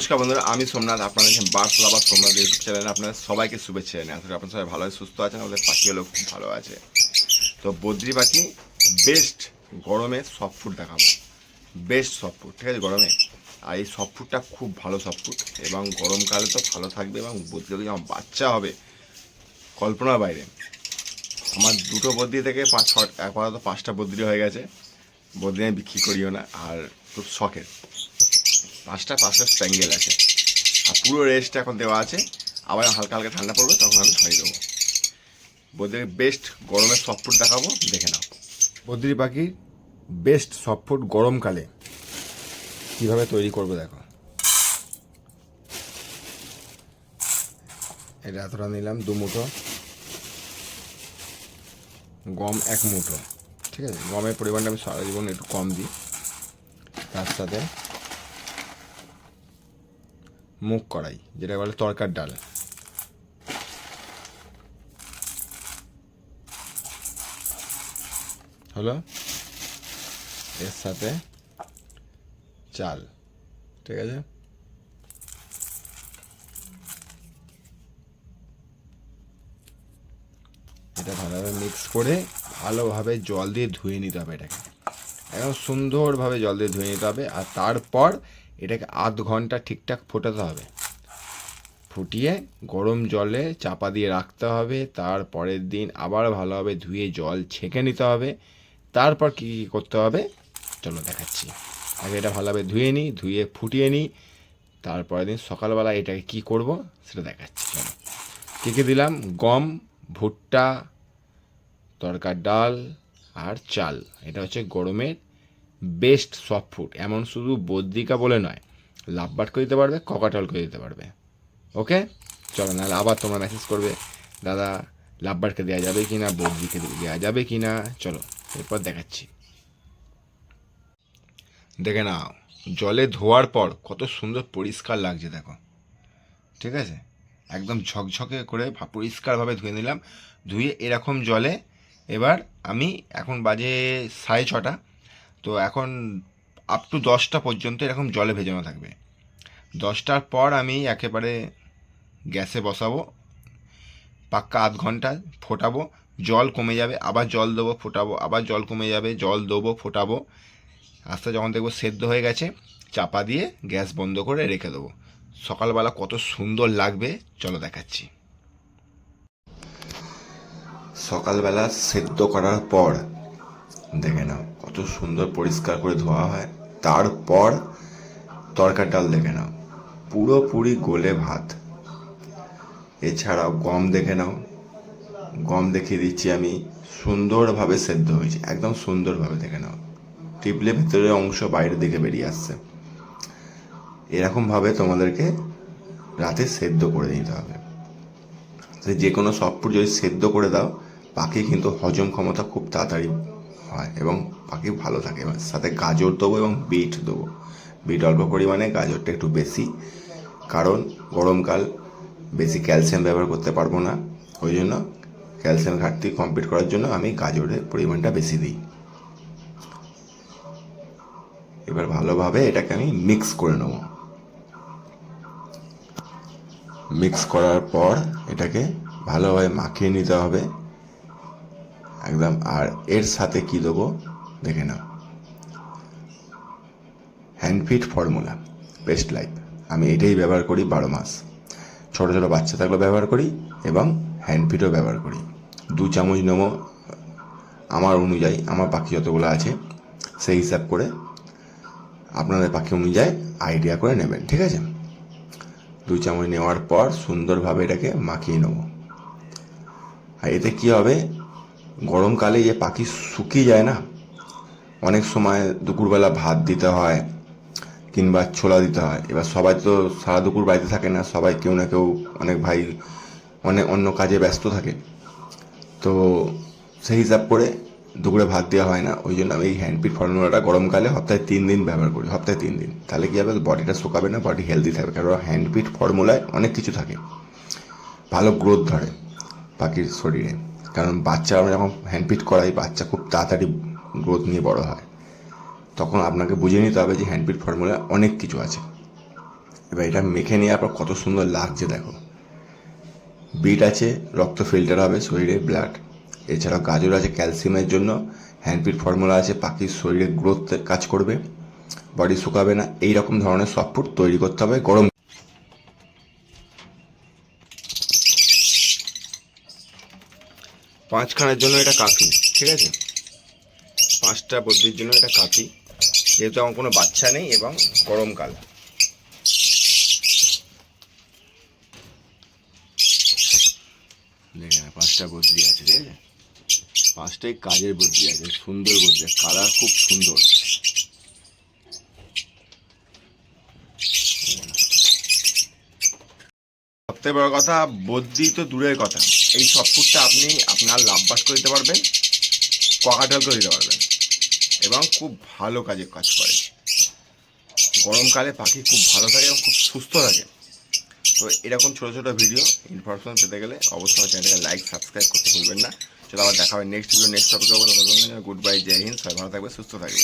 নমস্কার বন্ধুরা, আমি সোমনাথ। আপনারা দেখছেন বার্ডস লাভার সোমনাথ ইউটিউব চ্যানেলে আপনাদের সবাইকে শুভেচ্ছা জানাই। আসলে আপনারা সবাই ভালো আছে, সুস্থ আছেন। আমাদের পাখিগুলো খুব ভালো আছে। তো বদ্রি পাখি বেস্ট গরমে সফট ফুড দেখাবো। বেস্ট সফট ফুড, ঠিক আছে, গরমে। আর এই সফট ফুডটা খুব ভালো সফট ফুড, এবং গরমকালে তো ভালো থাকবে, এবং বদ্রি যখন বাচ্চা হবে কল্পনার বাইরে। আমার দুটো বদ্রি থেকে আপাতত 5টা বদ্রি হয়ে গেছে। বদ্রি আমি বিক্রি করিও না, আর খুব শখের। পাঁচটা স্প্যাঙ্গেল আছে, আর পুরো রেস্ট এখন দেওয়া আছে। আবার হালকা হালকা ঠান্ডা পড়বে, তখন আমি ছাড়িয়ে দেবো। বদ্রির বেস্ট গরমের সফট ফুড দেখাবো, দেখে নাও। বদ্রি পাখির বেস্ট সফট ফুড গরমকালে কীভাবে তৈরি করবে দেখো। এটা এতটা নিলাম, 2 মুঠো গম, 1 মুঠো, ঠিক আছে। গমের পরিমাণটা আমি সারা জীবন একটু কম দিই। তার সাথে মুগ কড়াই, যেটা বলে তরকার ডাল, হলো। এর সাথে চাল, ঠিক আছে। এটা ভালোভাবে মিক্স করে ভালোভাবে জল দিয়ে ধুয়ে নিতে হবে। এটাকে একদম সুন্দরভাবে জল দিয়ে ধুয়ে নিতে হবে। আর তারপর এটাকে আধ ঘন্টা ঠিকঠাক ফোটাতে হবে। ফুটিয়ে গরম জলে চাপা দিয়ে রাখতে হবে। তারপরের দিন আবার ভালোভাবে ধুয়ে জল ছেঁকে নিতে হবে। তারপর কী কী করতে হবে চলো দেখাচ্ছি। আগে এটা ভালোভাবে ধুয়ে নিই, ধুয়ে ফুটিয়ে নিই। তারপরের দিন সকালবেলা এটাকে কি করব সেটা দেখাচ্ছি। চলো, কী কী দিলাম: গম, ভুট্টা, তরকার ডাল আর চাল। এটা হচ্ছে গরমের বেস্ট সফট ফুড। এমন শুধু বদ্রিকা বলে নয়, লাভবার্ডকে দিতে পারবে, ককাটলকে দিতে পারবে। ওকে, চলো, নাহলে আবার তোমরা মেসেজ করবে দাদা লাভবার্ডকে দেওয়া যাবে কি না, বদ্রিকে দেওয়া যাবে কি না। চলো এরপর দেখাচ্ছি, দেখে নাও। জলে ধোয়ার পর কত সুন্দর পরিষ্কার লাগছে দেখো, ঠিক আছে। একদম ঝকঝকে করে পরিষ্কারভাবে ধুয়ে নিলাম। ধুয়ে এরকম জলে এবার আমি, এখন বাজে 6:30, তো এখন আপ টু 10টা পর্যন্ত এরকম জলে ভেজানো থাকবে। 10টার পর আমি একেবারে গ্যাসে বসাবো, পাক্কা আধ ঘন্টা ফোটাবো। জল কমে যাবে, আবার জল দেবো, ফোটাবো, আবার জল কমে যাবে, জল দেবো, ফোটাবো। আস্তে যখন দেখবো সেদ্ধ হয়ে গেছে, চাপা দিয়ে গ্যাস বন্ধ করে রেখে দেবো। সকালবেলা কত সুন্দর লাগবে চলো দেখাচ্ছি। সকালবেলা সেদ্ধ করার পর দেখে নাও কত সুন্দর পরিষ্কার করে ধোয়া হয়। তারপর তরকার ডাল দেখে নাও, পুরোপুরি গোলে ভাত। এছাড়াও গম দেখে নাও, গম দেখিয়ে দিচ্ছি আমি, সুন্দরভাবে সেদ্ধ হয়েছে, একদম সুন্দরভাবে দেখে নাও। টিপলে ভেতরের অংশ বাইরের দিকে বেরিয়ে আসছে। এরকমভাবে তোমাদেরকে রাতে সেদ্ধ করে নিতে হবে। যে কোনো সফট ফুড যদি সেদ্ধ করে দাও, পাখি কিন্তু হজম ক্ষমতা খুব তাড়াতাড়ি হয় এবং পাখি ভালো থাকে। এবার সাথে গাজর দেবো এবং বিট দেবো। বিট অল্প পরিমাণে, গাজরটা একটু বেশি, কারণ গরমকাল, বেশি ক্যালসিয়াম ব্যবহার করতে পারবো না। ওই জন্য ক্যালসিয়াম ঘাটতি কমপ্লিট করার জন্য আমি গাজরের পরিমাণটা বেশি দিই। এবার ভালোভাবে এটাকে আমি মিক্স করে নেব। মিক্স করার পর এটাকে ভালোভাবে মাখিয়ে নিতে হবে একদম। আর এর সাথে কি দেবো দেখে নাও, হ্যান্ডফিট ফর্মুলা বেস্ট লাইফ। আমি এটাই ব্যবহার করি 12 মাস। ছোটো ছোটো বাচ্চা থাকলেও ব্যবহার করি এবং হ্যান্ডফিটও ব্যবহার করি। 2 চামচ নেব আমার অনুযায়ী, আমার পাখি যতগুলো আছে সেই হিসাব করে আপনাদের পাখি অনুযায়ী আইডিয়া করে নেবেন, ঠিক আছে। 2 চামচ নেওয়ার পর সুন্দরভাবে এটাকে মাখিয়ে নেব। আর এতে কী হবে, গরমকালে যে পাখি শুকিয়ে যায় না, অনেক সময় দুপুরবেলা ভাত দিতে হয় কিংবা ছোলা দিতে হয়। এবার সবাই তো সারা দুপুর বাড়িতে থাকে না, সবাই কেউ না কেউ, অনেক ভাই অনেক অন্য কাজে ব্যস্ত থাকে। তো সেই হিসাব করে দুপুরে ভাত দেওয়া হয় না। ওই জন্য আমি এই হ্যান্ডপিট ফর্মুলাটা গরমকালে সপ্তাহে 3 দিন ব্যবহার করি। সপ্তাহে 3 দিন, তাহলে কী হবে, বডিটা শুকাবে না, বডি হেলদি থাকবে। কারণ হ্যান্ডপিট ফর্মুলায় অনেক কিছু থাকে, ভালো গ্রোথ ধরে পাখির শরীরে। কারণ বাচ্চা আমরা যখন হ্যান্ডপিট করাই, বাচ্চা খুব তাড়াতাড়ি গ্রোথ নিয়ে বড় হয়। তখন আপনাকে বুঝে নিতে হবে যে হ্যান্ডপিট ফর্মুলা অনেক কিছু আছে। এবার এটা মেখে নেওয়ার পর কত সুন্দর লাগছে দেখো। বিট আছে, রক্ত ফিল্টার হবে শরীরে, ব্লাড। এছাড়াও গাজর আছে ক্যালসিয়ামের জন্য, হ্যান্ডপিট ফর্মুলা আছে পাখির শরীরে গ্রোথ কাজ করবে, বডি শুকাবে না। এই রকম ধরনের সফট ফুড তৈরি করতে হবে গরম। পাঁচখানের জন্য এটা কাফি, ঠিক আছে? 5টা বদ্রির জন্য এটা কাফি, যেহেতু আমার কোনো বাচ্চা নেই এবং গরমকাল। দেখে 5টা বদ্রি আছে, ঠিক আছে? 5টাই কাজের বদ্রি আছে, সুন্দর বদ্রি, কালার খুব সুন্দর। সবথেকে বড় কথা, বদ্রি তো দূরের কথা, এই সব ফুডটা আপনি আপনার লাভবাস করে দিতে পারবেন, কোয়াকাটাল করে দিতে পারবেন, এবং খুব ভালো কাজ করে। গরমকালে পাখি খুব ভালো থাকে এবং খুব সুস্থ থাকে। তো এরকম ছোটো ছোটো ভিডিও ইনফরমেশন পেতে গেলে অবশ্যই আমার চ্যানেলটাকে লাইক সাবস্ক্রাইব করতে ভুলবেন না। চলো আবার দেখা হবে নেক্সট ভিডিও নেক্সট টপিকের উপর। গুড বাই, জয় হিন্দ, সবাই ভালো থাকবে, সুস্থ থাকবে।